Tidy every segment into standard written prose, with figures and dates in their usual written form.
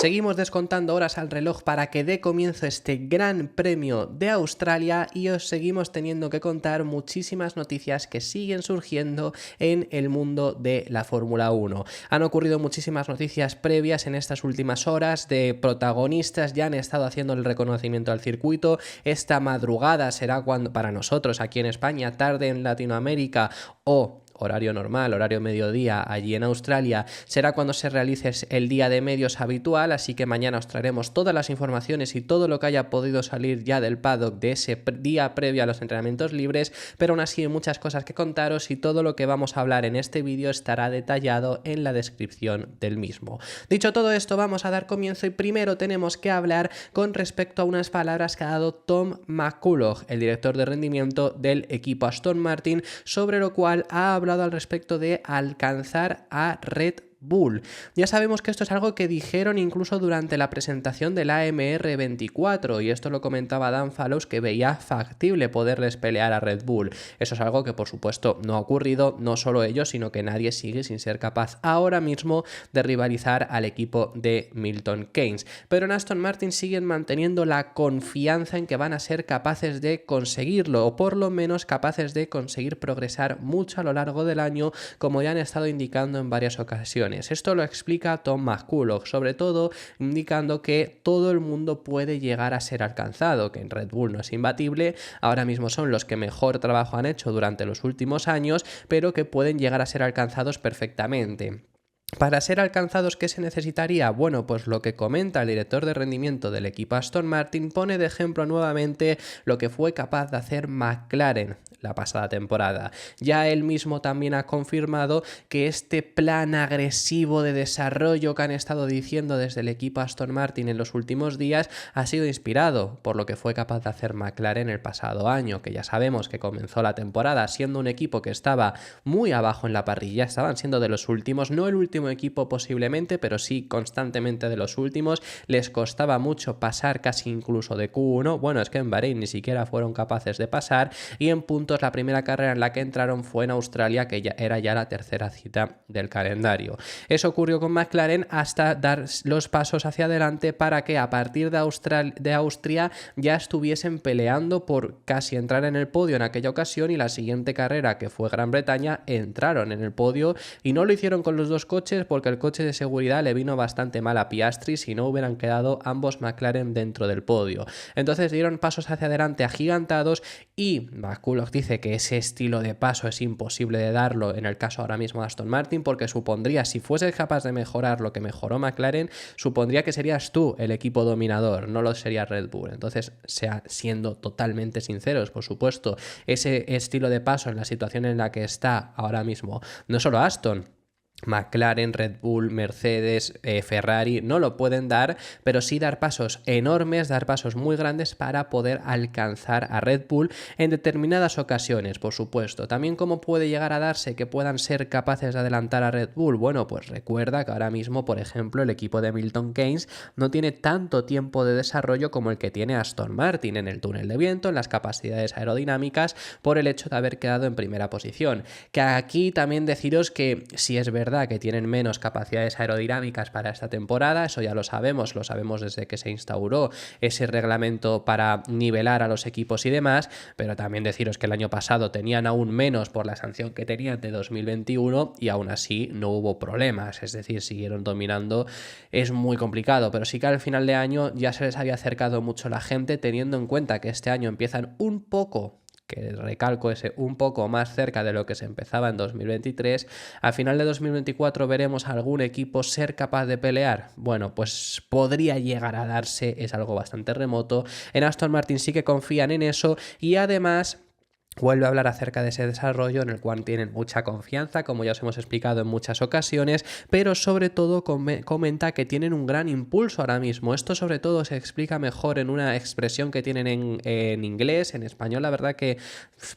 Seguimos descontando horas al reloj para que dé comienzo este Gran Premio de Australia y os seguimos teniendo que contar muchísimas noticias que siguen surgiendo en el mundo de la Fórmula 1. Han ocurrido muchísimas noticias previas en estas últimas horas de protagonistas, ya han estado haciendo el reconocimiento al circuito. Esta madrugada será cuando para nosotros aquí en España, tarde en Latinoamérica o horario normal, horario mediodía allí en Australia, será cuando se realice el día de medios habitual, así que mañana os traeremos todas las informaciones y todo lo que haya podido salir ya del paddock de ese día previo a los entrenamientos libres, pero aún así hay muchas cosas que contaros y todo lo que vamos a hablar en este vídeo estará detallado en la descripción del mismo. Dicho todo esto, vamos a dar comienzo y primero tenemos que hablar con respecto a unas palabras que ha dado Tom McCulloch, el director de rendimiento del equipo Aston Martin, sobre lo cual ha hablado al respecto de alcanzar a Red Bull. Ya sabemos que esto es algo que dijeron incluso durante la presentación del AMR24 y esto lo comentaba Dan Fallows, que veía factible poderles pelear a Red Bull. Eso es algo que por supuesto no ha ocurrido, no solo ellos, sino que nadie sigue sin ser capaz ahora mismo de rivalizar al equipo de Milton Keynes. Pero en Aston Martin siguen manteniendo la confianza en que van a ser capaces de conseguirlo, o por lo menos capaces de conseguir progresar mucho a lo largo del año, como ya han estado indicando en varias ocasiones. Esto lo explica Tom McCulloch, sobre todo indicando que todo el mundo puede llegar a ser alcanzado, que en Red Bull no es imbatible, ahora mismo son los que mejor trabajo han hecho durante los últimos años, pero que pueden llegar a ser alcanzados perfectamente. Para ser alcanzados, ¿qué se necesitaría? Bueno, pues lo que comenta el director de rendimiento del equipo Aston Martin pone de ejemplo nuevamente lo que fue capaz de hacer McLaren la pasada temporada. Ya él mismo también ha confirmado que este plan agresivo de desarrollo que han estado diciendo desde el equipo Aston Martin en los últimos días ha sido inspirado por lo que fue capaz de hacer McLaren el pasado año, que ya sabemos que comenzó la temporada siendo un equipo que estaba muy abajo en la parrilla, estaban siendo de los últimos, no el último equipo posiblemente, pero sí constantemente de los últimos, les costaba mucho pasar casi incluso de Q1, bueno, es que en Bahrein ni siquiera fueron capaces de pasar y en puntos la primera carrera en la que entraron fue en Australia, que ya era ya la tercera cita del calendario. Eso ocurrió con McLaren hasta dar los pasos hacia adelante para que a partir de Austria ya estuviesen peleando por casi entrar en el podio en aquella ocasión y la siguiente carrera, que fue Gran Bretaña, entraron en el podio y no lo hicieron con los dos coches porque el coche de seguridad le vino bastante mal a Piastri si no hubieran quedado ambos McLaren dentro del podio. Entonces dieron pasos hacia adelante agigantados y McCulloch dice que ese estilo de paso es imposible de darlo en el caso ahora mismo de Aston Martin porque supondría, si fueses capaz de mejorar lo que mejoró McLaren, supondría que serías tú el equipo dominador, no lo sería Red Bull. Entonces, siendo totalmente sinceros, por supuesto, ese estilo de paso en la situación en la que está ahora mismo, no solo Aston, McLaren, Red Bull, Mercedes, Ferrari no lo pueden dar, pero sí dar pasos enormes, dar pasos muy grandes para poder alcanzar a Red Bull en determinadas ocasiones, por supuesto. También cómo puede llegar a darse que puedan ser capaces de adelantar a Red Bull. Bueno, pues recuerda que ahora mismo, por ejemplo, el equipo de Milton Keynes no tiene tanto tiempo de desarrollo como el que tiene Aston Martin en el túnel de viento, en las capacidades aerodinámicas, por el hecho de haber quedado en primera posición. Que aquí también deciros que si es verdad que tienen menos capacidades aerodinámicas para esta temporada, eso ya lo sabemos desde que se instauró ese reglamento para nivelar a los equipos y demás, pero también deciros que el año pasado tenían aún menos por la sanción que tenían de 2021 y aún así no hubo problemas, es decir, siguieron dominando. Es muy complicado, pero sí que al final de año ya se les había acercado mucho la gente, teniendo en cuenta que este año empiezan un poco, que recalco ese un poco más cerca de lo que se empezaba en 2023, al final de 2024 veremos a algún equipo ser capaz de pelear. Bueno, pues podría llegar a darse, es algo bastante remoto. En Aston Martin sí que confían en eso y además vuelve a hablar acerca de ese desarrollo en el cual tienen mucha confianza, como ya os hemos explicado en muchas ocasiones, pero sobre todo comenta que tienen un gran impulso ahora mismo. Esto sobre todo se explica mejor en una expresión que tienen en inglés. En español la verdad que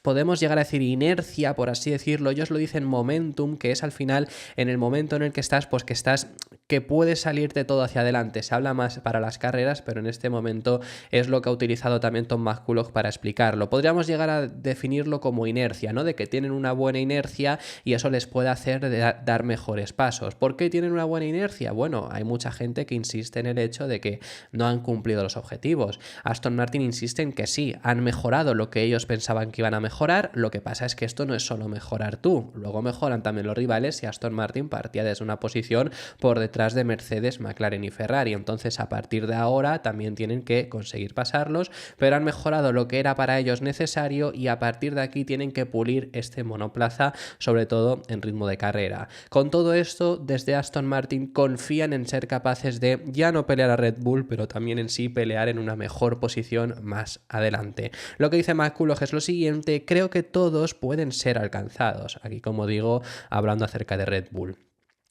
podemos llegar a decir inercia, por así decirlo. Ellos lo dicen momentum, que es al final en el momento en el que estás, pues que puedes salirte todo hacia adelante. Se habla más para las carreras, pero en este momento es lo que ha utilizado también Tom McCulloch para explicarlo. Podríamos llegar a definir definirlo como inercia, ¿no? De que tienen una buena inercia y eso les puede hacer dar mejores pasos. ¿Por qué tienen una buena inercia? Bueno, hay mucha gente que insiste en el hecho de que no han cumplido los objetivos. Aston Martin insiste en que sí, han mejorado lo que ellos pensaban que iban a mejorar. Lo que pasa es que esto no es solo mejorar tú, luego mejoran también los rivales y Aston Martin partía desde una posición por detrás de Mercedes, McLaren y Ferrari. Entonces, a partir de ahora también tienen que conseguir pasarlos, pero han mejorado lo que era para ellos necesario y a partir de aquí tienen que pulir este monoplaza, sobre todo en ritmo de carrera. Con todo esto, desde Aston Martin confían en ser capaces de ya no pelear a Red Bull, pero también en sí pelear en una mejor posición más adelante. Lo que dice McCulloch es lo siguiente: creo que todos pueden ser alcanzados. Aquí, como digo, hablando acerca de Red Bull.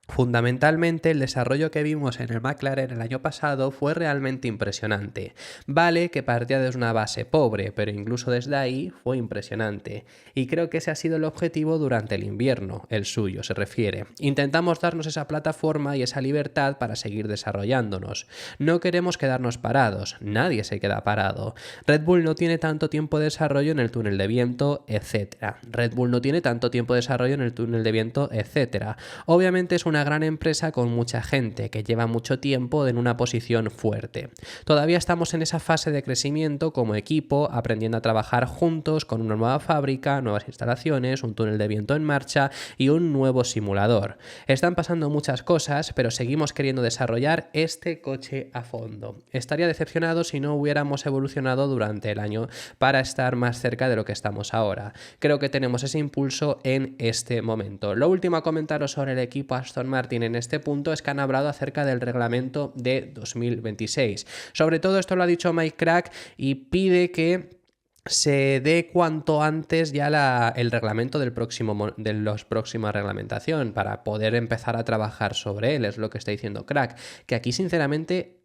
Fundamentalmente, el desarrollo que vimos en el McLaren el año pasado fue realmente impresionante. Vale que partía desde una base pobre, pero incluso desde ahí fue impresionante. Y creo que ese ha sido el objetivo durante el invierno, el suyo se refiere. Intentamos darnos esa plataforma y esa libertad para seguir desarrollándonos. No queremos quedarnos parados, nadie se queda parado. Red Bull no tiene tanto tiempo de desarrollo en el túnel de viento, etc. Red Bull no tiene tanto tiempo de desarrollo en el túnel de viento, etc. Obviamente es una gran empresa con mucha gente que lleva mucho tiempo en una posición fuerte. Todavía estamos en esa fase de crecimiento como equipo, aprendiendo a trabajar juntos con una nueva fábrica, nuevas instalaciones, un túnel de viento en marcha y un nuevo simulador. Están pasando muchas cosas, pero seguimos queriendo desarrollar este coche a fondo. Estaría decepcionado si no hubiéramos evolucionado durante el año para estar más cerca de lo que estamos ahora. Creo que tenemos ese impulso en este momento. Lo último a comentaros sobre el equipo Aston Martin en este punto es que han hablado acerca del reglamento de 2026. Sobre todo esto lo ha dicho Mike Krack y pide que se dé cuanto antes ya el reglamento de los próxima reglamentación para poder empezar a trabajar sobre él, es lo que está diciendo Krack, que aquí sinceramente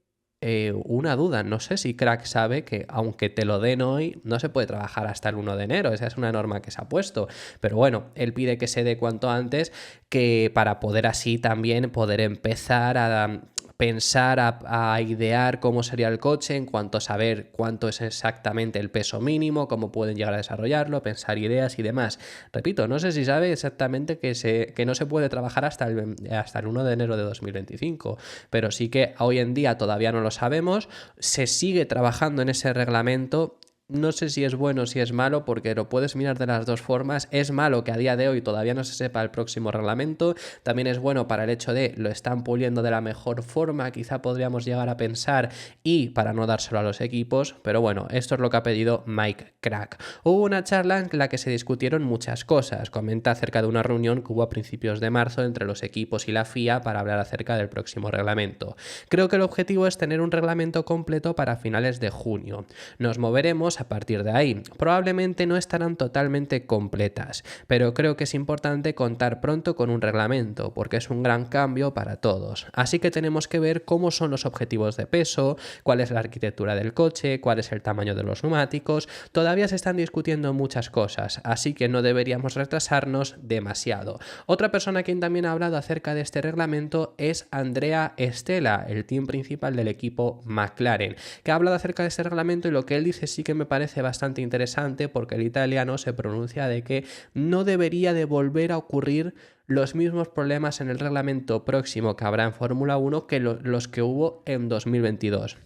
una duda, no sé si Krack sabe que aunque te lo den hoy, no se puede trabajar hasta el 1 de enero, esa es una norma que se ha puesto, pero bueno, él pide que se dé cuanto antes, que para poder así también poder empezar a pensar, a idear cómo sería el coche en cuanto a saber cuánto es exactamente el peso mínimo, cómo pueden llegar a desarrollarlo, pensar ideas y demás. Repito, no sé si sabe exactamente que no se puede trabajar hasta el 1 de enero de 2025, pero sí que hoy en día todavía no lo sabemos, se sigue trabajando en ese reglamento. No sé si es bueno o si es malo, porque lo puedes mirar de las dos formas. Es malo que a día de hoy todavía no se sepa el próximo reglamento. También es bueno para el hecho de lo están puliendo de la mejor forma, quizá podríamos llegar a pensar, y para no dárselo a los equipos. Pero bueno, esto es lo que ha pedido Mike Krack. Hubo una charla en la que se discutieron muchas cosas. Comenta acerca de una reunión que hubo a principios de marzo entre los equipos y la FIA para hablar acerca del próximo reglamento. Creo que el objetivo es tener un reglamento completo para finales de junio. Nos moveremos a partir de ahí. Probablemente no estarán totalmente completas, pero creo que es importante contar pronto con un reglamento, porque es un gran cambio para todos. Así que tenemos que ver cómo son los objetivos de peso, cuál es la arquitectura del coche, cuál es el tamaño de los neumáticos. Todavía se están discutiendo muchas cosas, así que no deberíamos retrasarnos demasiado. Otra persona quien también ha hablado acerca de este reglamento es Andrea Stella, el team principal del equipo McLaren, que ha hablado acerca de este reglamento, y lo que él dice sí que me parece bastante interesante, porque el italiano se pronuncia de que no debería de volver a ocurrir los mismos problemas en el reglamento próximo que habrá en Fórmula 1 que los que hubo en 2022.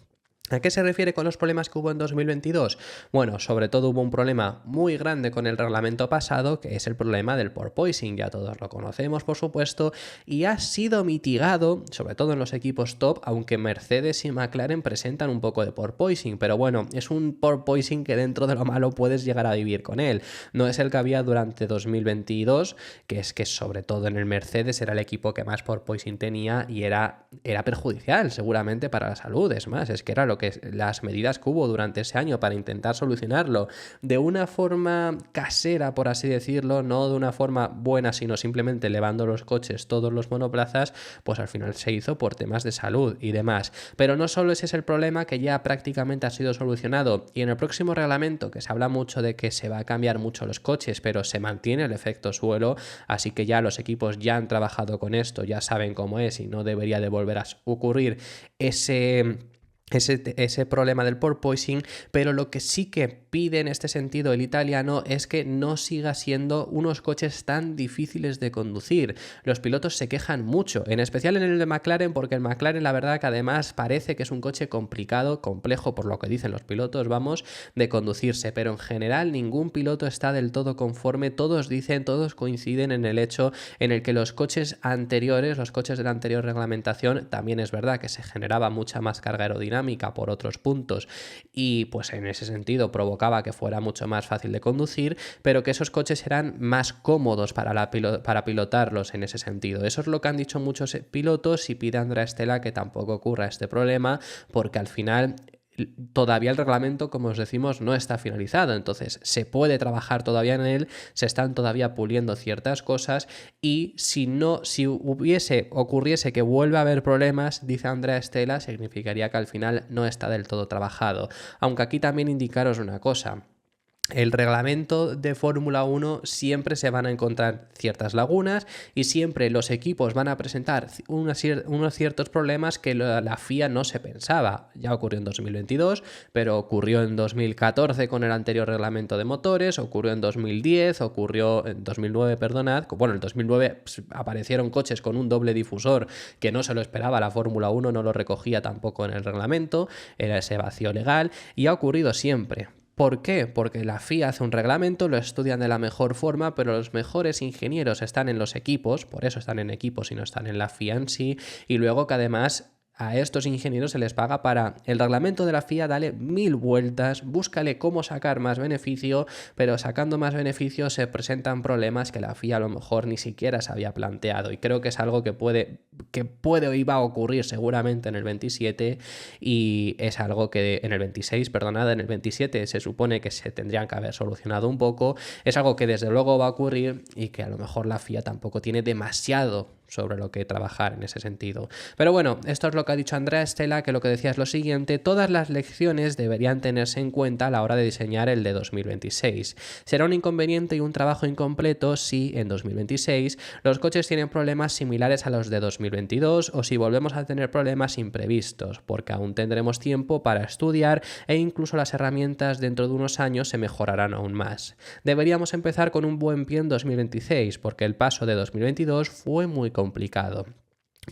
¿A qué se refiere con los problemas que hubo en 2022? Bueno, sobre todo hubo un problema muy grande con el reglamento pasado, que es el problema del porpoising, ya todos lo conocemos, por supuesto, y ha sido mitigado, sobre todo en los equipos top, aunque Mercedes y McLaren presentan un poco de porpoising, pero bueno, es un porpoising que dentro de lo malo puedes llegar a vivir con él. No es el que había durante 2022, que es que sobre todo en el Mercedes era el equipo que más porpoising tenía y era perjudicial seguramente para la salud. Es más, es que era las medidas que hubo durante ese año para intentar solucionarlo de una forma casera, por así decirlo, no de una forma buena, sino simplemente elevando los coches, todos los monoplazas, pues al final se hizo por temas de salud y demás. Pero no solo ese es el problema, que ya prácticamente ha sido solucionado, y en el próximo reglamento, que se habla mucho de que se va a cambiar mucho los coches, pero se mantiene el efecto suelo, así que ya los equipos ya han trabajado con esto, ya saben cómo es y no debería de volver a ocurrir ese problema del porpoising, pero lo que sí que pide en este sentido el italiano es que no siga siendo unos coches tan difíciles de conducir. Los pilotos se quejan mucho, en especial en el de McLaren, porque el McLaren la verdad que además parece que es un coche complicado, complejo por lo que dicen los pilotos, vamos, de conducirse, pero en general ningún piloto está del todo conforme. Todos coinciden en el hecho en el que los coches anteriores, los coches de la anterior reglamentación, también es verdad que se generaba mucha más carga aerodinámica por otros puntos y pues en ese sentido provocaba que fuera mucho más fácil de conducir, pero que esos coches eran más cómodos para pilotarlos en ese sentido. Eso es lo que han dicho muchos pilotos y pide Andrea Stella que tampoco ocurra este problema, porque al final todavía el reglamento, como os decimos, no está finalizado, entonces se puede trabajar todavía en él, se están todavía puliendo ciertas cosas y si ocurriese que vuelva a haber problemas, dice Andrea Stella, significaría que al final no está del todo trabajado. Aunque aquí también indicaros una cosa. El reglamento de Fórmula 1 siempre se van a encontrar ciertas lagunas y siempre los equipos van a presentar unos ciertos problemas que la FIA no se pensaba. Ya ocurrió en 2022, pero ocurrió en 2014 con el anterior reglamento de motores, ocurrió en 2010, ocurrió en 2009, perdonad. Bueno, en 2009 aparecieron coches con un doble difusor que no se lo esperaba la Fórmula 1, no lo recogía tampoco en el reglamento, era ese vacío legal y ha ocurrido siempre. ¿Por qué? Porque la FIA hace un reglamento, lo estudian de la mejor forma, pero los mejores ingenieros están en los equipos, por eso están en equipos y no están en la FIA en sí, y luego que además a estos ingenieros se les paga para el reglamento de la FIA, dale 1000 vueltas, búscale cómo sacar más beneficio, pero sacando más beneficio se presentan problemas que la FIA a lo mejor ni siquiera se había planteado y creo que es algo que puede o iba a ocurrir seguramente en el 27 y es algo que en el 26, perdonad, en el 27 se supone que se tendrían que haber solucionado un poco, es algo que desde luego va a ocurrir y que a lo mejor la FIA tampoco tiene demasiado sobre lo que trabajar en ese sentido. Pero bueno, esto es lo que ha dicho Andrea Stella, que lo que decía es lo siguiente: todas las lecciones deberían tenerse en cuenta a la hora de diseñar el de 2026. Será un inconveniente y un trabajo incompleto si en 2026 los coches tienen problemas similares a los de 2022 o si volvemos a tener problemas imprevistos, porque aún tendremos tiempo para estudiar e incluso las herramientas dentro de unos años se mejorarán aún más. Deberíamos empezar con un buen pie en 2026, porque el paso de 2022 fue muy complicado.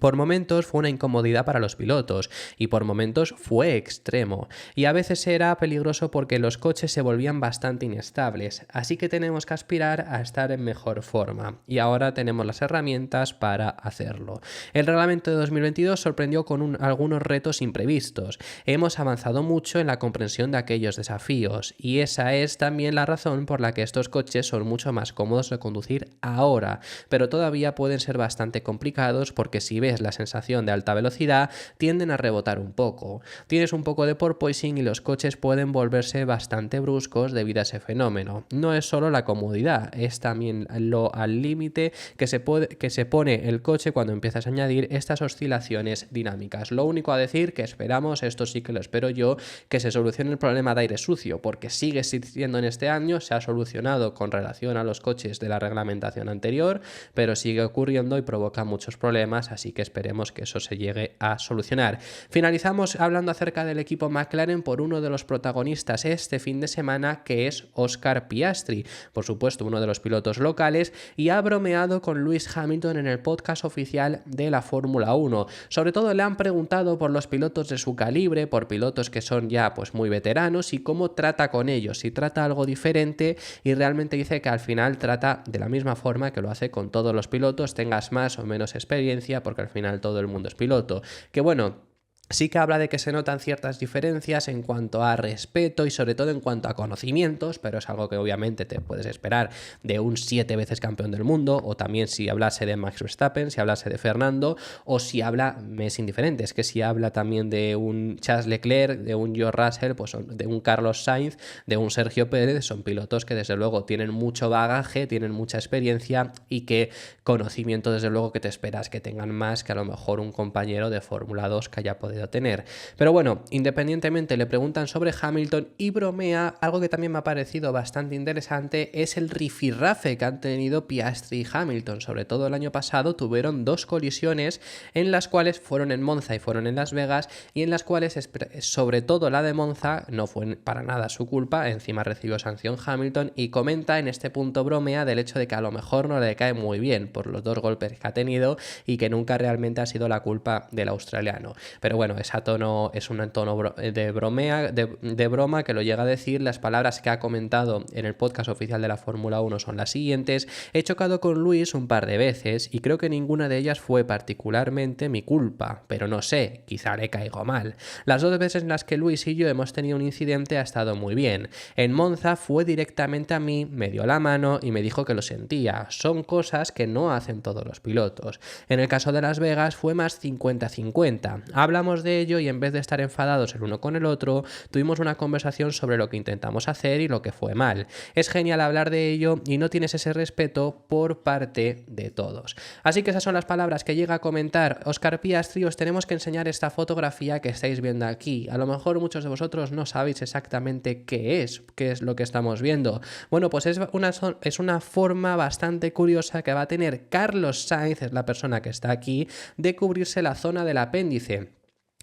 Por momentos fue una incomodidad para los pilotos y por momentos fue extremo y a veces era peligroso porque los coches se volvían bastante inestables, así que tenemos que aspirar a estar en mejor forma y ahora tenemos las herramientas para hacerlo. El reglamento de 2022 sorprendió con algunos retos imprevistos. Hemos avanzado mucho en la comprensión de aquellos desafíos y esa es también la razón por la que estos coches son mucho más cómodos de conducir ahora, pero todavía pueden ser bastante complicados porque si ves la sensación de alta velocidad, tienden a rebotar un poco. Tienes un poco de porpoising y los coches pueden volverse bastante bruscos debido a ese fenómeno. No es solo la comodidad, es también lo al límite que se pone el coche cuando empiezas a añadir estas oscilaciones dinámicas. Lo único a decir que esperamos, esto sí que lo espero yo, que se solucione el problema de aire sucio, porque sigue existiendo en este año, se ha solucionado con relación a los coches de la reglamentación anterior, pero sigue ocurriendo y provoca muchos problemas, así que esperemos que eso se llegue a solucionar. Finalizamos hablando acerca del equipo McLaren por uno de los protagonistas este fin de semana, que es Oscar Piastri, por supuesto uno de los pilotos locales, y ha bromeado con Lewis Hamilton en el podcast oficial de la Fórmula 1. Sobre todo le han preguntado por los pilotos de su calibre, por pilotos que son ya pues muy veteranos y cómo trata con ellos, si trata algo diferente, y realmente dice que al final trata de la misma forma que lo hace con todos los pilotos, tengas más o menos experiencia, porque al final todo el mundo es piloto. Que bueno, sí que habla de que se notan ciertas diferencias en cuanto a respeto y sobre todo en cuanto a conocimientos, pero es algo que obviamente te puedes esperar de un 7 veces campeón del mundo, o también si hablase de Max Verstappen, si hablase de Fernando, o si habla, me es indiferente, es que si habla también de un Charles Leclerc, de un George Russell, pues de un Carlos Sainz, de un Sergio Pérez, son pilotos que desde luego tienen mucho bagaje, tienen mucha experiencia y que conocimiento desde luego que te esperas que tengan más que a lo mejor un compañero de Fórmula 2 que haya podido podido tener. Pero bueno, independientemente le preguntan sobre Hamilton y bromea, algo que también me ha parecido bastante interesante es el rifirrafe que han tenido Piastri y Hamilton. Sobre todo el año pasado tuvieron 2 colisiones en las cuales fueron en Monza y fueron en Las Vegas, y en las cuales sobre todo la de Monza no fue para nada su culpa, encima recibió sanción Hamilton, y comenta en este punto bromea del hecho de que a lo mejor no le cae muy bien por los 2 golpes que ha tenido y que nunca realmente ha sido la culpa del australiano. Pero bueno, es un tono de bromea, de broma, que lo llega a decir. Las palabras que ha comentado en el podcast oficial de la Fórmula 1 son las siguientes: he chocado con Luis un par de veces y creo que ninguna de ellas fue particularmente mi culpa, pero no sé, quizá le caigo mal. Las 2 veces en las que Luis y yo hemos tenido un incidente ha estado muy bien. En Monza fue directamente a mí, me dio la mano y me dijo que lo sentía. Son cosas que no hacen todos los pilotos. En el caso de Las Vegas fue más 50-50. Hablamos de ello y en vez de estar enfadados el uno con el otro, tuvimos una conversación sobre lo que intentamos hacer y lo que fue mal. Es genial hablar de ello y no tienes ese respeto por parte de todos. Así que esas son las palabras que llega a comentar Óscar Piastri. Os tenemos que enseñar esta fotografía que estáis viendo aquí. A lo mejor muchos de vosotros no sabéis exactamente qué es lo que estamos viendo. Bueno, pues es una forma bastante curiosa que va a tener Carlos Sainz, es la persona que está aquí, de cubrirse la zona del apéndice.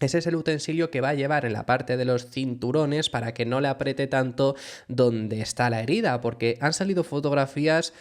Ese es el utensilio que va a llevar en la parte de los cinturones para que no le apriete tanto donde está la herida, porque han salido fotografías.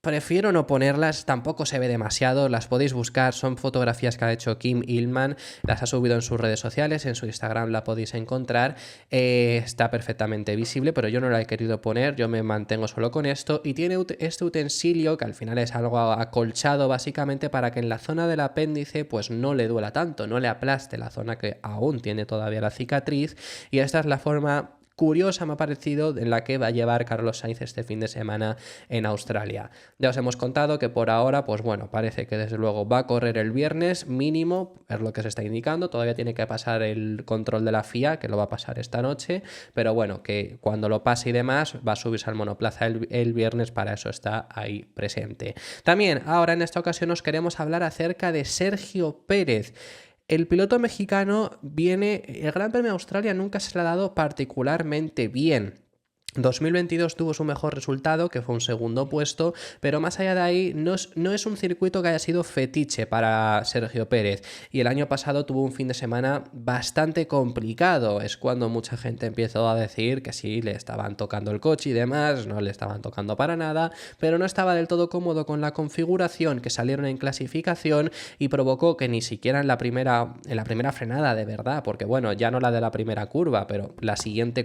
Prefiero no ponerlas, tampoco se ve demasiado, las podéis buscar, son fotografías que ha hecho Kim Illman, las ha subido en sus redes sociales, en su Instagram la podéis encontrar, está perfectamente visible, pero yo no la he querido poner, yo me mantengo solo con esto, y tiene este utensilio que al final es algo acolchado básicamente para que en la zona del apéndice pues no le duela tanto, no le aplaste la zona que aún tiene todavía la cicatriz, y esta es la forma curiosa, me ha parecido, en la que va a llevar Carlos Sainz este fin de semana en Australia. Ya os hemos contado que por ahora, pues bueno, parece que desde luego va a correr el viernes mínimo, es lo que se está indicando, todavía tiene que pasar el control de la FIA, que lo va a pasar esta noche, pero bueno, que cuando lo pase y demás, va a subirse al monoplaza el viernes, para eso está ahí presente. También, ahora en esta ocasión os queremos hablar acerca de Sergio Pérez. El piloto mexicano el Gran Premio de Australia nunca se le ha dado particularmente bien. 2022 tuvo su mejor resultado, que fue un segundo puesto, pero más allá de ahí no es un circuito que haya sido fetiche para Sergio Pérez, y el año pasado tuvo un fin de semana bastante complicado. Es cuando mucha gente empezó a decir que sí, le estaban tocando el coche y demás, no le estaban tocando para nada, pero no estaba del todo cómodo con la configuración que salieron en clasificación, y provocó que ni siquiera en la primera frenada de verdad, porque bueno, ya no la de la primera curva, pero la siguiente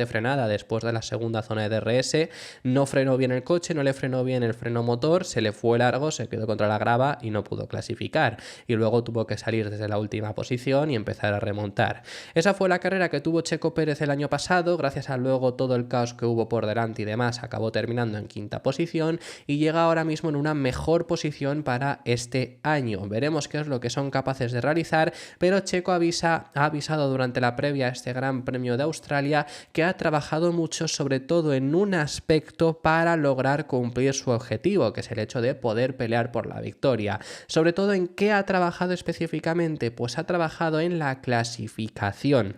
frenada después de la segunda zona de DRS, no frenó bien el coche, no le frenó bien el freno motor, se le fue largo, se quedó contra la grava y no pudo clasificar, y luego tuvo que salir desde la última posición y empezar a remontar. Esa fue la carrera que tuvo Checo Pérez el año pasado. Gracias a luego todo el caos que hubo por delante y demás, acabó terminando en 5ª posición y llega ahora mismo en una mejor posición para este año. Veremos qué es lo que son capaces de realizar, pero Checo ha avisado durante la previa a este Gran Premio de Australia que ha trabajado mucho, sobre todo en un aspecto, para lograr cumplir su objetivo, que es el hecho de poder pelear por la victoria. Sobre todo, ¿en qué ha trabajado específicamente? Pues ha trabajado en la clasificación.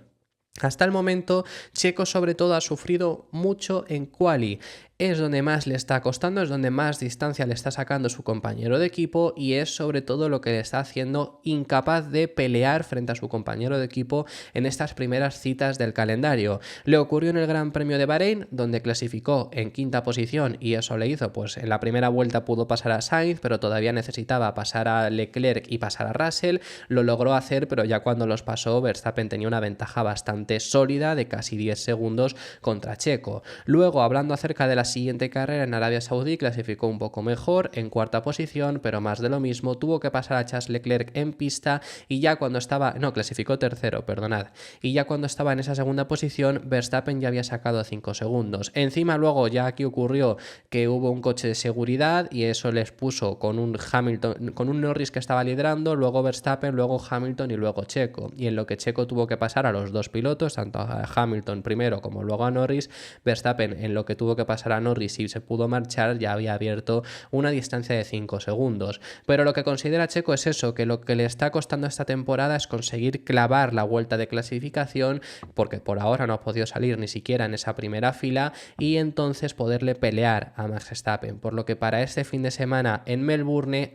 Hasta el momento, Checo sobre todo ha sufrido mucho en quali. Es donde más le está costando, es donde más distancia le está sacando su compañero de equipo, y es sobre todo lo que le está haciendo incapaz de pelear frente a su compañero de equipo en estas primeras citas del calendario. Le ocurrió en el Gran Premio de Bahrein, donde clasificó en 5ª posición, y eso le hizo, pues en la primera vuelta pudo pasar a Sainz, pero todavía necesitaba pasar a Leclerc y pasar a Russell. Lo logró hacer, pero ya cuando los pasó, Verstappen tenía una ventaja bastante sólida de casi 10 segundos contra Checo. Luego, hablando acerca de la siguiente carrera en Arabia Saudí, clasificó un poco mejor, en 4ª posición, pero más de lo mismo, tuvo que pasar a Charles Leclerc en pista, y ya cuando clasificó tercero, perdonad, y ya cuando estaba en esa 2ª posición, Verstappen ya había sacado 5 segundos. Encima luego ya aquí ocurrió que hubo un coche de seguridad, y eso les puso con un Norris que estaba liderando, luego Verstappen, luego Hamilton y luego Checo, y en lo que Checo tuvo que pasar a los 2 pilotos, tanto a Hamilton primero como luego a Norris, Verstappen en lo que tuvo que pasar para Norris y se pudo marchar, ya había abierto una distancia de 5 segundos. Pero lo que considera Checo es eso, que lo que le está costando esta temporada es conseguir clavar la vuelta de clasificación, porque por ahora no ha podido salir ni siquiera en esa primera fila, y entonces poderle pelear a Max Verstappen, por lo que para este fin de semana en Melbourne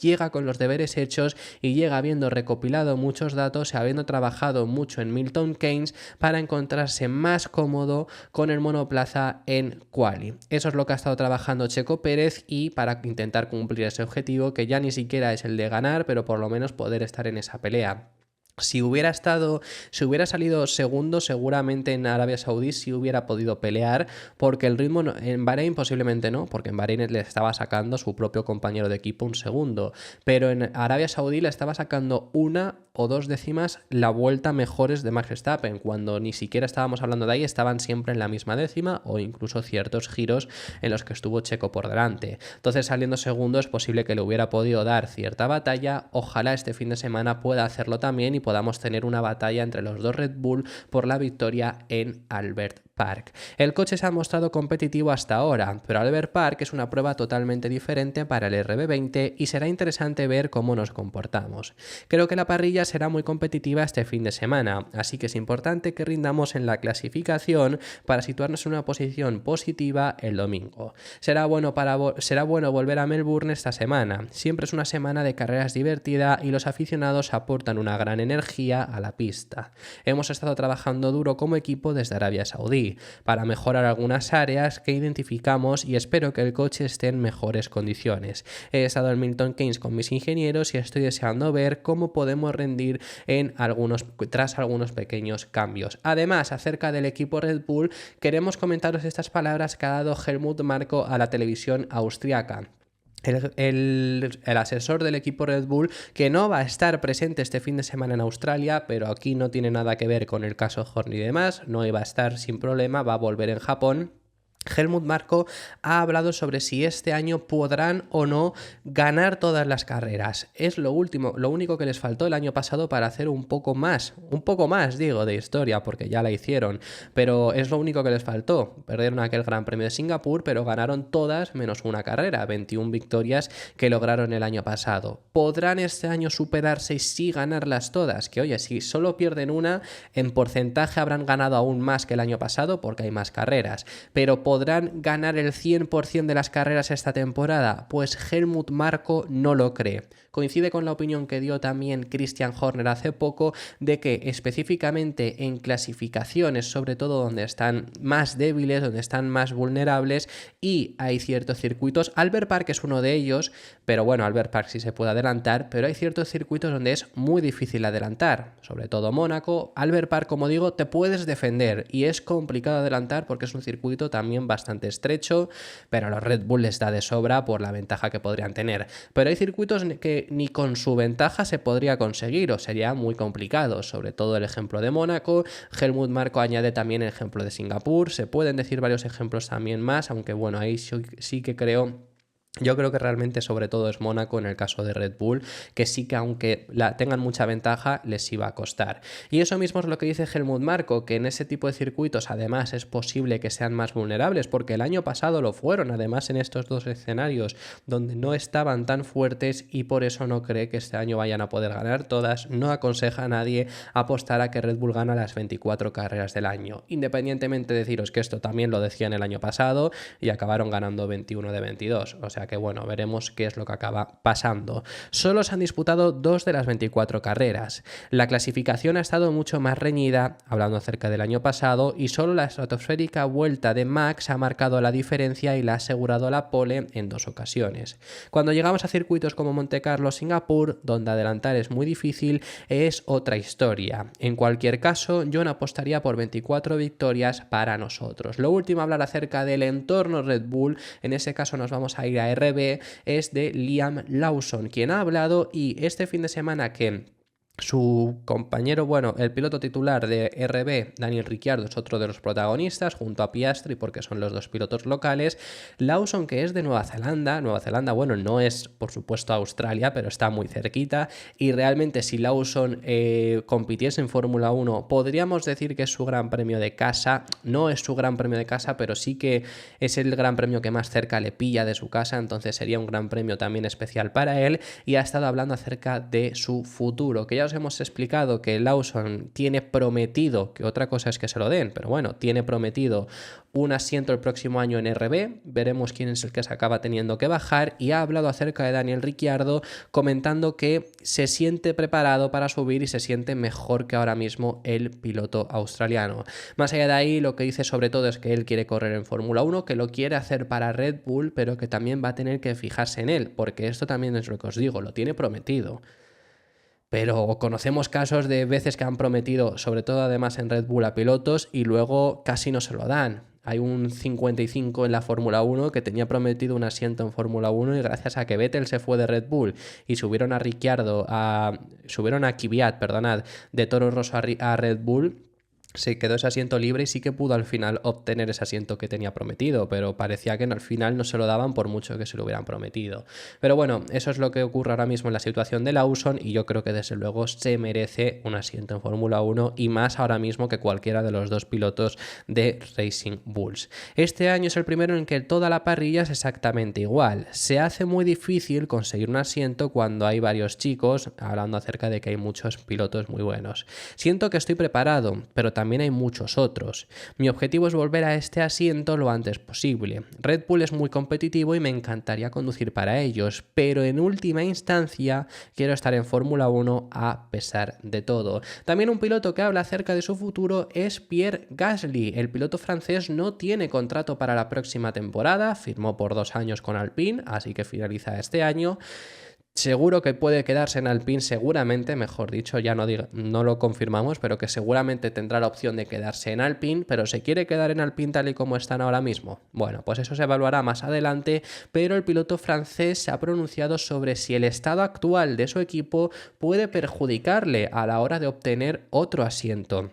llega con los deberes hechos y llega habiendo recopilado muchos datos y habiendo trabajado mucho en Milton Keynes para encontrarse más cómodo con el monoplaza en quali. Eso es lo que ha estado trabajando Checo Pérez, y para intentar cumplir ese objetivo, que ya ni siquiera es el de ganar, pero por lo menos poder estar en esa pelea. Si hubiera salido segundo, seguramente en Arabia Saudí sí hubiera podido pelear, porque el ritmo en Bahrein posiblemente no, porque en Bahrein le estaba sacando su propio compañero de equipo un segundo, pero en Arabia Saudí le estaba sacando 1 o 2 décimas la vuelta mejores de Max Verstappen, cuando ni siquiera estábamos hablando de ahí, estaban siempre en la misma décima o incluso ciertos giros en los que estuvo Checo por delante. Entonces, saliendo segundo es posible que le hubiera podido dar cierta batalla. Ojalá este fin de semana pueda hacerlo también y podamos tener una batalla entre los dos Red Bull por la victoria en Albert Park. El coche se ha mostrado competitivo hasta ahora, pero Albert Park es una prueba totalmente diferente para el RB20 y será interesante ver cómo nos comportamos. Creo que la parrilla será muy competitiva este fin de semana, así que es importante que rindamos en la clasificación para situarnos en una posición positiva el domingo. Será bueno volver a Melbourne esta semana. Siempre es una semana de carreras divertida y los aficionados aportan una gran energía a la pista. Hemos estado trabajando duro como equipo desde Arabia Saudí para mejorar algunas áreas que identificamos y espero que el coche esté en mejores condiciones. He estado en Milton Keynes con mis ingenieros y estoy deseando ver cómo podemos rendir tras algunos pequeños cambios. Además, acerca del equipo Red Bull, queremos comentaros estas palabras que ha dado Helmut Marko a la televisión austriaca. El asesor del equipo Red Bull, que no va a estar presente este fin de semana en Australia, pero aquí no tiene nada que ver con el caso Horner y demás, no iba a estar sin problema, va a volver en Japón. Helmut Marko ha hablado sobre si este año podrán o no ganar todas las carreras. Es lo único que les faltó el año pasado para hacer un poco más de historia, porque ya la hicieron, pero es lo único que les faltó. Perdieron aquel Gran Premio de Singapur, pero ganaron todas menos una carrera, 21 victorias que lograron el año pasado. ¿Podrán este año superarse y sí ganarlas todas? Que oye, si solo pierden una, en porcentaje habrán ganado aún más que el año pasado porque hay más carreras, pero ¿podrán ganar el 100% de las carreras esta temporada? Pues Helmut Marko no lo cree. Coincide con la opinión que dio también Christian Horner hace poco, de que específicamente en clasificaciones, sobre todo donde están más débiles, donde están más vulnerables, y hay ciertos circuitos, Albert Park es uno de ellos, pero bueno, Albert Park sí se puede adelantar, pero hay ciertos circuitos donde es muy difícil adelantar, sobre todo Mónaco. Albert Park, como digo, te puedes defender y es complicado adelantar porque es un circuito también bastante estrecho, pero a los Red Bull les da de sobra por la ventaja que podrían tener. Pero hay circuitos que ni con su ventaja se podría conseguir o sería muy complicado, sobre todo el ejemplo de Mónaco. Helmut Marko añade también el ejemplo de Singapur, se pueden decir varios ejemplos también más, aunque bueno, ahí sí que yo creo que realmente sobre todo es Mónaco en el caso de Red Bull, que sí que aunque tengan mucha ventaja les iba a costar. Y eso mismo es lo que dice Helmut Marko, que en ese tipo de circuitos además es posible que sean más vulnerables, porque el año pasado lo fueron, además en estos dos escenarios donde no estaban tan fuertes, y por eso no cree que este año vayan a poder ganar todas. No aconseja a nadie apostar a que Red Bull gana las 24 carreras del año, independientemente de deciros que esto también lo decían el año pasado y acabaron ganando 21 de 22, o sea que bueno, veremos qué es lo que acaba pasando. Solo se han disputado 2 de las 24 carreras. La clasificación ha estado mucho más reñida, hablando acerca del año pasado, y solo la estratosférica vuelta de Max ha marcado la diferencia y le ha asegurado la pole en 2 ocasiones. Cuando llegamos a circuitos como Montecarlo, Singapur, donde adelantar es muy difícil, es otra historia. En cualquier caso, yo no apostaría por 24 victorias para nosotros. Lo último a hablar acerca del entorno Red Bull, en ese caso nos vamos a ir a RB, es de Liam Lawson, quien ha hablado, y este fin de semana que Su compañero, bueno, el piloto titular de RB, Daniel Ricciardo, es otro de los protagonistas, junto a Piastri, porque son los dos pilotos locales. Lawson, que es de Nueva Zelanda. Nueva Zelanda, bueno, no es, por supuesto, Australia, pero está muy cerquita. Y realmente, si Lawson compitiese en Fórmula 1, podríamos decir que es su gran premio de casa. No es su gran premio de casa, pero sí que es el gran premio que más cerca le pilla de su casa, entonces sería un gran premio también especial para él. Y ha estado hablando acerca de su futuro, que ya os hemos explicado que Lawson tiene prometido, que otra cosa es que se lo den, pero bueno, tiene prometido un asiento el próximo año en RB, veremos quién es el que se acaba teniendo que bajar, y ha hablado acerca de Daniel Ricciardo, comentando que se siente preparado para subir y se siente mejor que ahora mismo el piloto australiano. Más allá de ahí, lo que dice sobre todo es que él quiere correr en Fórmula 1, que lo quiere hacer para Red Bull, pero que también va a tener que fijarse en él, porque esto también es lo que os digo, lo tiene prometido. Pero conocemos casos de veces que han prometido, sobre todo además en Red Bull, a pilotos y luego casi no se lo dan. Hay un 55 en la Fórmula 1 que tenía prometido un asiento en Fórmula 1 y gracias a que Vettel se fue de Red Bull y subieron a Kvyat, perdonad, de Toro Rosso a Red Bull, se quedó ese asiento libre y sí que pudo al final obtener ese asiento que tenía prometido, pero parecía que al final no se lo daban por mucho que se lo hubieran prometido. Pero bueno, eso es lo que ocurre ahora mismo en la situación de Lawson y yo creo que desde luego se merece un asiento en Fórmula 1 y más ahora mismo que cualquiera de los dos pilotos de Racing Bulls. Este año es el primero en que toda la parrilla es exactamente igual. Se hace muy difícil conseguir un asiento cuando hay varios chicos, hablando acerca de que hay muchos pilotos muy buenos. Siento que estoy preparado, pero también hay muchos otros. Mi objetivo es volver a este asiento lo antes posible. Red Bull es muy competitivo y me encantaría conducir para ellos, pero en última instancia quiero estar en Fórmula 1 a pesar de todo. También un piloto que habla acerca de su futuro es Pierre Gasly. El piloto francés no tiene contrato para la próxima temporada, firmó por 2 años con Alpine, así que finaliza este año. Seguro que puede quedarse en Alpine, seguramente, mejor dicho, ya no lo confirmamos, pero que seguramente tendrá la opción de quedarse en Alpine, pero ¿se quiere quedar en Alpine tal y como están ahora mismo? Bueno, pues eso se evaluará más adelante, pero el piloto francés se ha pronunciado sobre si el estado actual de su equipo puede perjudicarle a la hora de obtener otro asiento.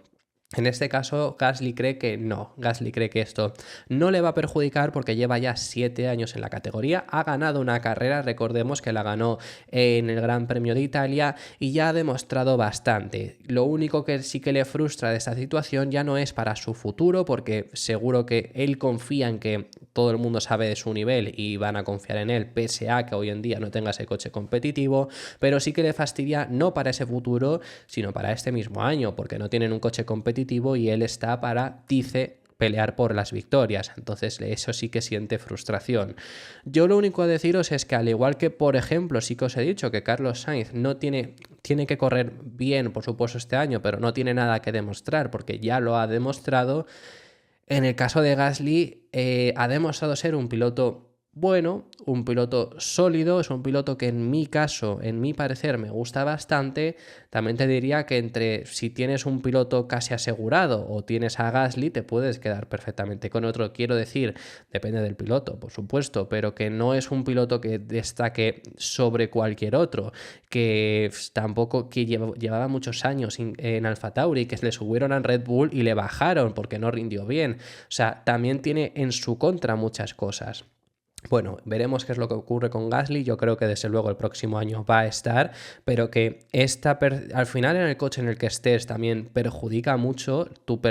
En este caso, Gasly cree que no. Gasly cree que esto no le va a perjudicar porque lleva ya 7 años en la categoría, ha ganado una carrera, recordemos que la ganó en el Gran Premio de Italia y ya ha demostrado bastante. Lo único que sí que le frustra de esta situación ya no es para su futuro, porque seguro que él confía en que todo el mundo sabe de su nivel y van a confiar en él, pese a que hoy en día no tenga ese coche competitivo, pero sí que le fastidia no para ese futuro, sino para este mismo año, porque no tienen un coche competitivo y él está para, dice, pelear por las victorias, entonces eso sí que siente frustración. Yo lo único a deciros es que al igual que, por ejemplo, sí que os he dicho que Carlos Sainz no tiene que correr bien, por supuesto, este año, pero no tiene nada que demostrar porque ya lo ha demostrado. En el caso de Gasly, ha demostrado ser un piloto bueno, un piloto sólido, es un piloto que en mi caso, en mi parecer, me gusta bastante. También te diría que si tienes un piloto casi asegurado o tienes a Gasly, te puedes quedar perfectamente con otro. Quiero decir, depende del piloto, por supuesto, pero que no es un piloto que destaque sobre cualquier otro, que tampoco que llevaba muchos años en AlphaTauri, que le subieron a Red Bull y le bajaron porque no rindió bien. O sea, también tiene en su contra muchas cosas. Bueno, veremos qué es lo que ocurre con Gasly. Yo creo que desde luego el próximo año va a estar, pero que al final en el coche en el que estés también perjudica mucho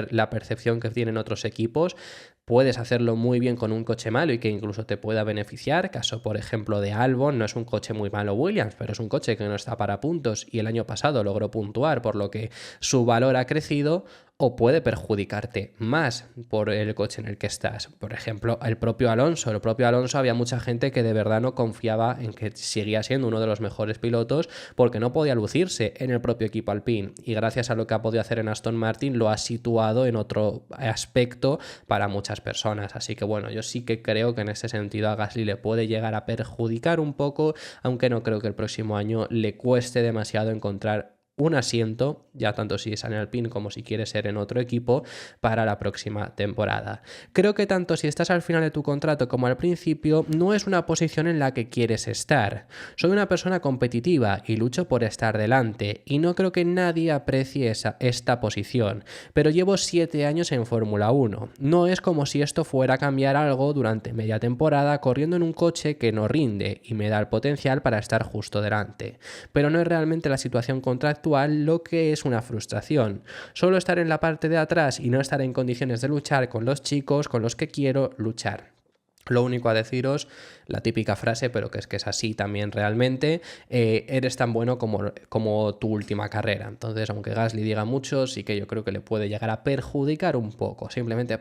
la percepción que tienen otros equipos. Puedes hacerlo muy bien con un coche malo y que incluso te pueda beneficiar. Caso, por ejemplo, de Albon, no es un coche muy malo Williams, pero es un coche que no está para puntos y el año pasado logró puntuar, por lo que su valor ha crecido. O puede perjudicarte más por el coche en el que estás. Por ejemplo, el propio Alonso. El propio Alonso, había mucha gente que de verdad no confiaba en que seguía siendo uno de los mejores pilotos porque no podía lucirse en el propio equipo Alpine. Y gracias a lo que ha podido hacer en Aston Martin, lo ha situado en otro aspecto para muchas personas. Así que bueno, yo sí que creo que en ese sentido a Gasly le puede llegar a perjudicar un poco, aunque no creo que el próximo año le cueste demasiado encontrar un asiento, ya tanto si es en Alpine como si quieres ser en otro equipo, para la próxima temporada. Creo que tanto si estás al final de tu contrato como al principio, no es una posición en la que quieres estar. Soy una persona competitiva y lucho por estar delante, y no creo que nadie aprecie esta posición, pero llevo 7 años en Fórmula 1. No es como si esto fuera a cambiar algo durante media temporada corriendo en un coche que no rinde y me da el potencial para estar justo delante. Pero no es realmente la situación contractual lo que es una frustración. Solo estar en la parte de atrás y no estar en condiciones de luchar con los chicos con los que quiero luchar. Lo único a deciros, la típica frase, pero que es así también realmente, eres tan bueno como tu última carrera. Entonces, aunque Gasly diga mucho, sí que yo creo que le puede llegar a perjudicar un poco, simplemente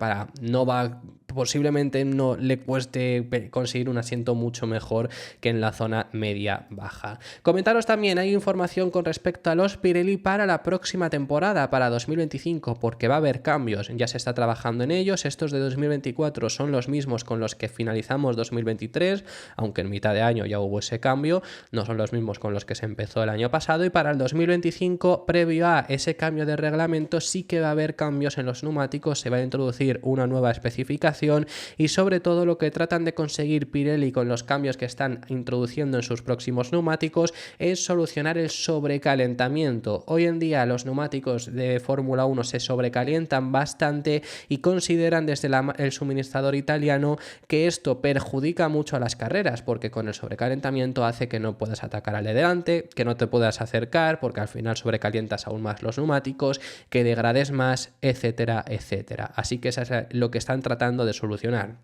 posiblemente no le cueste conseguir un asiento mucho mejor que en la zona media-baja. Comentaros también, hay información con respecto a los Pirelli para la próxima temporada, para 2025, porque va a haber cambios, ya se está trabajando en ellos. Estos de 2024 son los mismos con los que finalizamos 2023, aunque en mitad de año ya hubo ese cambio, no son los mismos con los que se empezó el año pasado, y para el 2025, previo a ese cambio de reglamento, sí que va a haber cambios en los neumáticos, se va a introducir una nueva especificación, y sobre todo lo que tratan de conseguir Pirelli con los cambios que están introduciendo en sus próximos neumáticos es solucionar el sobrecalentamiento. Hoy en día los neumáticos de Fórmula 1 se sobrecalientan bastante y consideran desde el suministrador italiano que esto perjudica mucho a las carreras, porque con el sobrecalentamiento hace que no puedas atacar al de delante, que no te puedas acercar porque al final sobrecalientas aún más los neumáticos, que degrades más, etcétera, etcétera. Así que eso es lo que están tratando de solucionar.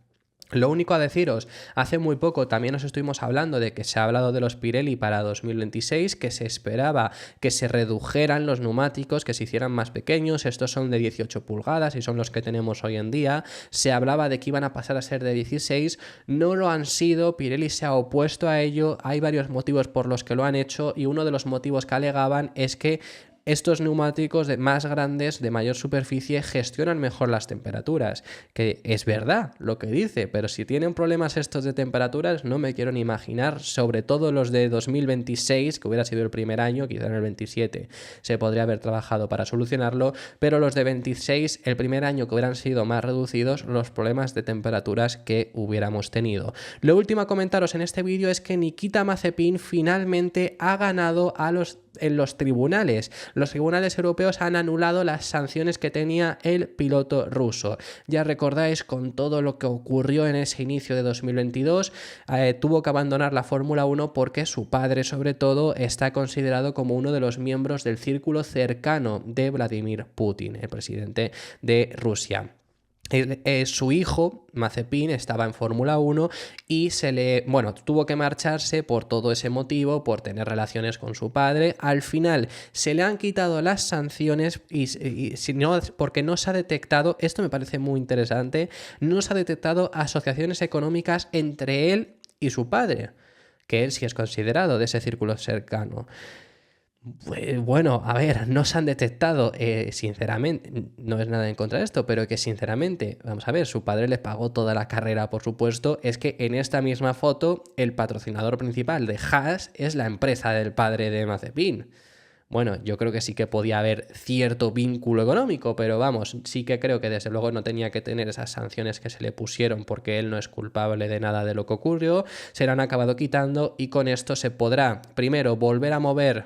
Lo único a deciros, hace muy poco también os estuvimos hablando de que se ha hablado de los Pirelli para 2026, que se esperaba que se redujeran los neumáticos, que se hicieran más pequeños. Estos son de 18 pulgadas y son los que tenemos hoy en día. Se hablaba de que iban a pasar a ser de 16, no lo han sido, Pirelli se ha opuesto a ello, hay varios motivos por los que lo han hecho, y uno de los motivos que alegaban es que estos neumáticos más grandes, de mayor superficie, gestionan mejor las temperaturas, que es verdad lo que dice, pero si tienen problemas estos de temperaturas, no me quiero ni imaginar, sobre todo los de 2026, que hubiera sido el primer año, quizá en el 27 se podría haber trabajado para solucionarlo, pero los de 26, el primer año que hubieran sido más reducidos los problemas de temperaturas que hubiéramos tenido. Lo último a comentaros en este vídeo es que Nikita Mazepin finalmente ha ganado en los tribunales. Los tribunales europeos han anulado las sanciones que tenía el piloto ruso. Ya recordáis con todo lo que ocurrió en ese inicio de 2022, tuvo que abandonar la Fórmula 1 porque su padre, sobre todo, está considerado como uno de los miembros del círculo cercano de Vladimir Putin, el presidente de Rusia. Su hijo, Mazepin, estaba en Fórmula 1 y tuvo que marcharse por todo ese motivo, por tener relaciones con su padre. Al final se le han quitado las sanciones porque no se ha detectado, esto me parece muy interesante, no se ha detectado asociaciones económicas entre él y su padre, que él sí es considerado de ese círculo cercano. Bueno, a ver, no se han detectado, sinceramente, no es nada en contra de esto, pero que sinceramente, vamos a ver, su padre le pagó toda la carrera, por supuesto. Es que en esta misma foto el patrocinador principal de Haas es la empresa del padre de Mazepin. Bueno, yo creo que sí que podía haber cierto vínculo económico, pero vamos, sí que creo que desde luego no tenía que tener esas sanciones que se le pusieron porque él no es culpable de nada de lo que ocurrió. Se le han acabado quitando y con esto se podrá, primero, volver a mover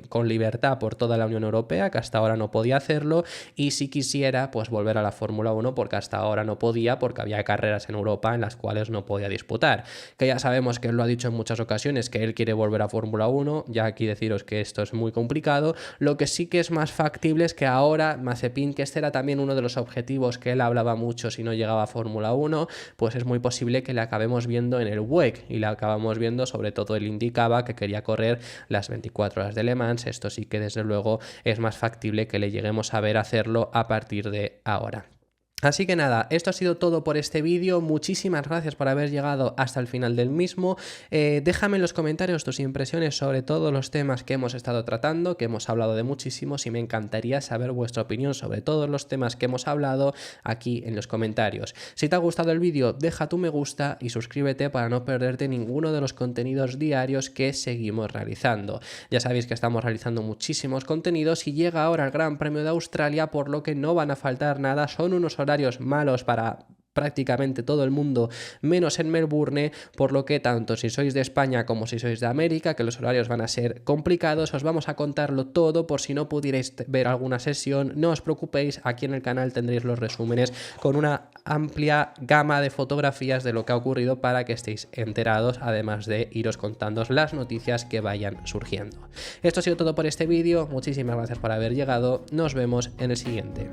con libertad por toda la Unión Europea, que hasta ahora no podía hacerlo, y si quisiera, pues volver a la Fórmula 1 porque hasta ahora no podía, porque había carreras en Europa en las cuales no podía disputar. Que ya sabemos que él lo ha dicho en muchas ocasiones, que él quiere volver a Fórmula 1, ya aquí deciros que esto es muy complicado. Lo que sí que es más factible es que ahora Mazepin, que este era también uno de los objetivos que él hablaba mucho si no llegaba a Fórmula 1, pues es muy posible que le acabemos viendo en el WEC y le acabamos viendo, sobre todo él indicaba que quería correr las 24 horas de Le Mans. Esto sí que desde luego es más factible que le lleguemos a ver hacerlo a partir de ahora. Así que nada, esto ha sido todo por este vídeo, muchísimas gracias por haber llegado hasta el final del mismo. Déjame en los comentarios tus impresiones sobre todos los temas que hemos estado tratando, que hemos hablado de muchísimos, y me encantaría saber vuestra opinión sobre todos los temas que hemos hablado aquí en los comentarios. Si te ha gustado el vídeo, deja tu me gusta y suscríbete para no perderte ninguno de los contenidos diarios que seguimos realizando. Ya sabéis que estamos realizando muchísimos contenidos y llega ahora el Gran Premio de Australia, por lo que no van a faltar nada, son unos horarios malos para prácticamente todo el mundo, menos en Melbourne, por lo que tanto si sois de España como si sois de América, que los horarios van a ser complicados, os vamos a contarlo todo. Por si no pudierais ver alguna sesión, no os preocupéis, aquí en el canal tendréis los resúmenes con una amplia gama de fotografías de lo que ha ocurrido para que estéis enterados, además de iros contando las noticias que vayan surgiendo. Esto ha sido todo por este vídeo, muchísimas gracias por haber llegado, nos vemos en el siguiente.